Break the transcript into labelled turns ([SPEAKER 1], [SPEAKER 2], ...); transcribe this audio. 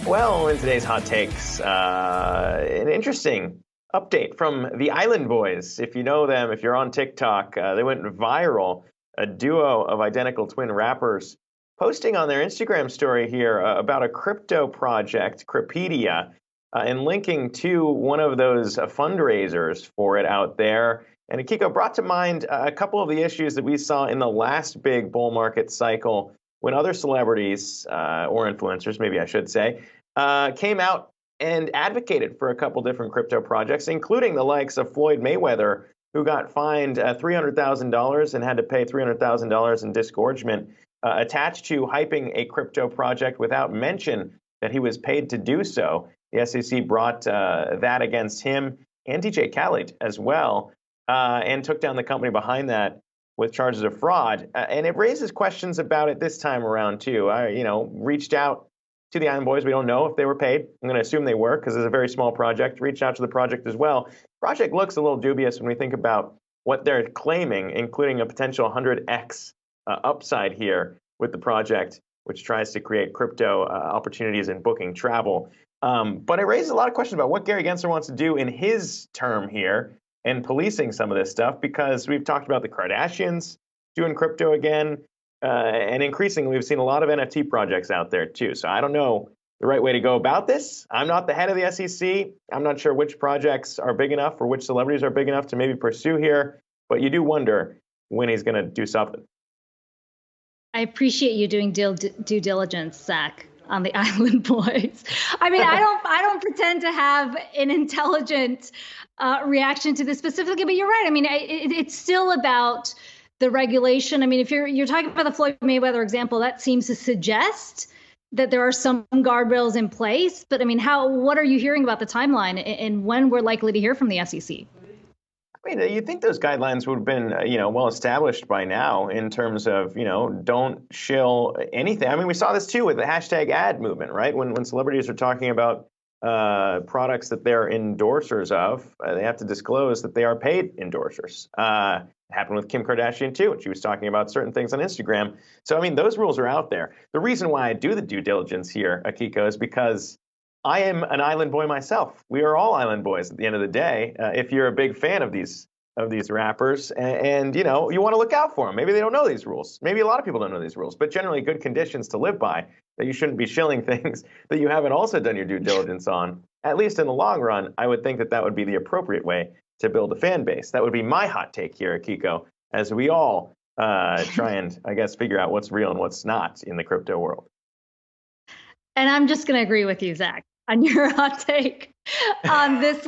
[SPEAKER 1] Well, in today's hot takes, an interesting update from the Island Boys. If you know them, if you're on TikTok, they went viral. A duo of identical twin rappers posting on their Instagram story here about a crypto project, Cryptpedia, and linking to one of those fundraisers for it out there. And Akiko brought to mind a couple of the issues that we saw in the last big bull market cycle when other celebrities, or influencers, maybe I should say, came out and advocated for a couple different crypto projects, including the likes of Floyd Mayweather, who got fined $300,000 and had to pay $300,000 in disgorgement attached to hyping a crypto project without mention that he was paid to do so. The SEC brought that against him and DJ Khaled as well, and took down the company behind that with charges of fraud. And it raises questions about it this time around, too. I, reached out to the Island Boys. We don't know if they were paid. I'm going to assume they were because it's a very small project. Reached out to the project as well. Project looks a little dubious when we think about what they're claiming, including a potential 100x upside here with the project, which tries to create crypto opportunities in booking travel. But it raises a lot of questions about what Gary Gensler wants to do in his term here and policing some of this stuff, because we've talked about the Kardashians doing crypto again. And increasingly, we've seen a lot of NFT projects out there, too. So I don't know the right way to go about this. I'm not the head of the SEC. I'm not sure which projects are big enough or which celebrities are big enough to maybe pursue here. But you do wonder when he's going to do something.
[SPEAKER 2] I appreciate you doing due diligence, Zach, on the Island Boys. I mean, I don't pretend to have an intelligent reaction to this specifically, but you're right. I mean, it's still about the regulation. I mean, if you're talking about the Floyd Mayweather example, that seems to suggest that there are some guardrails in place. But I mean, what are you hearing about the timeline and when we're likely to hear from the SEC?
[SPEAKER 1] I mean, you'd think those guidelines would have been, well established by now in terms of, don't shill anything. I mean, we saw this too with the hashtag ad movement, right? When celebrities are talking about products that they're endorsers of, they have to disclose that they are paid endorsers. It happened with Kim Kardashian too, when she was talking about certain things on Instagram. So, I mean, those rules are out there. The reason why I do the due diligence here, Akiko, is because I am an island boy myself. We are all island boys at the end of the day. If you're a big fan of these rappers, and you want to look out for them. Maybe they don't know these rules. Maybe a lot of people don't know these rules, but generally good conditions to live by, that you shouldn't be shilling things that you haven't also done your due diligence on. At least in the long run, I would think that would be the appropriate way to build a fan base. That would be my hot take here, Akiko, as we all try and, I guess, figure out what's real and what's not in the crypto world.
[SPEAKER 2] And I'm just going to agree with you, Zach, on your hot take on this one.